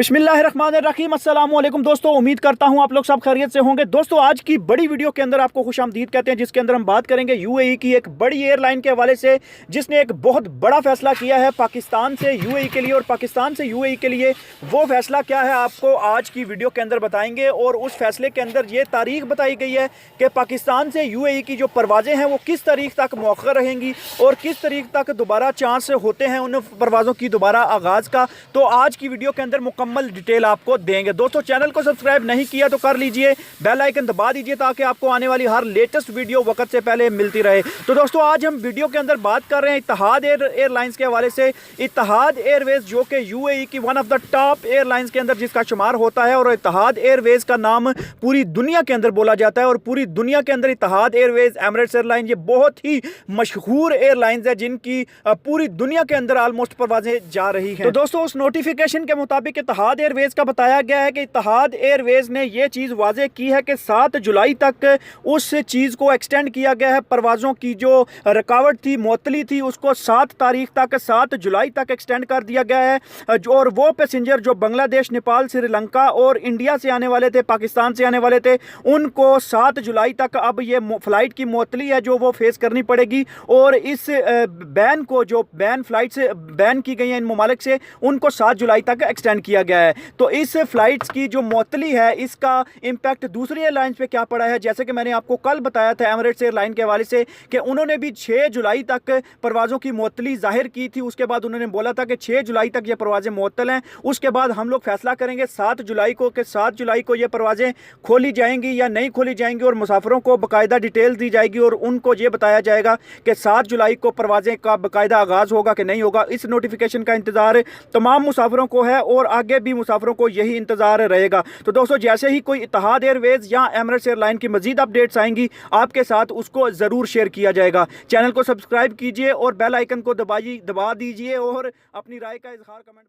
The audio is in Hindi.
बिस्मिल्लाहिर्रहमानिर्रहीम अस्सलामु अलैकुम दोस्तों, उम्मीद करता हूं आप लोग सब खैरियत से होंगे। दोस्तों आज की बड़ी वीडियो के अंदर आपको खुशामदीद कहते हैं, जिसके अंदर हम बात करेंगे यूएई की एक बड़ी एयरलाइन के हवाले से, जिसने एक बहुत बड़ा फैसला किया है पाकिस्तान से यूएई के लिए। और पाकिस्तान से यूएई के लिए वो फैसला क्या है आपको आज की वीडियो के अंदर बताएंगे। और उस फैसले के अंदर ये तारीख बताई गई है कि पाकिस्तान से यूएई की जो परवाजें हैं वो किस तारीख तक मौखर रहेंगी और किस तारीख तक दोबारा चांस होते हैं उन परवाज़ों की दोबारा आगाज़ का। तो आज की वीडियो के अंदर मुकम्मल डिटेल आपको देंगे। दोस्तों चैनल को सब्सक्राइब नहीं किया तो कर लीजिए, बेल आइकन दबा दीजिए ताकि आपको आने वाली हर लेटेस्ट वीडियो वक्त से पहले मिलती रहे। तो दोस्तों आज हम वीडियो के अंदर बात कर रहे हैं इत्तेहाद एयरलाइंस के हवाले से। इत्तेहाद एयरवेज जो कि यूएई की one of the top airlines के अंदर जिसका शुमार होता है, और इत्तेहाद एयरवेज का नाम पूरी दुनिया के अंदर बोला जाता है। और पूरी दुनिया के अंदर इत्तेहाद एयरवेज, एमिरेट्स एयरलाइन, ये बहुत ही मशहूर एयरलाइंस है जिनकी पूरी दुनिया के अंदर ऑलमोस्ट परवाजें जा रही हैं। तो दोस्तों उस नोटिफिकेशन के मुताबिक इत्तेहाद एयरवेज का बताया गया है कि इत्तेहाद एयरवेज ने यह चीज़ वाजे की है कि 7 जुलाई तक उस चीज़ को एक्सटेंड किया गया है। परवाज़ों की जो रुकावट थी, मुअत्तली थी, उसको 7 तारीख तक, 7 जुलाई तक एक्सटेंड कर दिया गया है। और वो पैसेंजर जो बांग्लादेश, नेपाल, श्रीलंका और इंडिया से आने वाले थे, पाकिस्तान से आने वाले थे, उनको 7 जुलाई तक अब ये फ़्लाइट की मुअत्तली है जो वो फेस करनी पड़ेगी। और इस बैन को, जो बैन फ़्लाइट से बैन की गई है इन ममालिक से, उनको 7 जुलाई तक एक्सटेंड किया गया है। तो इस फ़्लाइट्स की जो मुअत्तली है, इसका इम्पैक्ट दूसरी एयरलाइंस पे क्या पड़ा है, जैसे कि मैंने आपको कल बताया था एमिरेट्स एयरलाइन के हवाले से कि उन्होंने भी 6 जुलाई तक परवाज़ों की मुअत्तली जाहिर की थी। उसके बाद उन्होंने बोला था कि 6 जुलाई तक ये परवाज़ें मुअत्तल हैं, उसके बाद हम लोग फैसला करेंगे 7 जुलाई को कि 7 जुलाई को ये परवाज़ें खोली जाएंगी या नहीं खोली जाएंगी। और मुसाफिरों को बाकायदा डिटेल दी जाएगी और उनको ये बताया जाएगा कि 7 जुलाई को परवाज़ें का बाकायदा आगाज़ होगा कि नहीं होगा। इस नोटिफिकेशन का इंतज़ार तमाम मुसाफिरों को है और आगे भी मुसाफिरों को यही इंतज़ार रहेगा। तो दोस्तों जैसे ही कोई इत्तेहाद एयरवेज या एमिरेट्स एयरलाइन की मज़ीद अपडेट्स आएंगी आपके साथ उसको ज़रूर शेयर किया जाएगा। चैनल को सब्सक्राइब कीजिए और बेल आइकन को दबा दीजिए और अपनी राय का इजहार कमेंट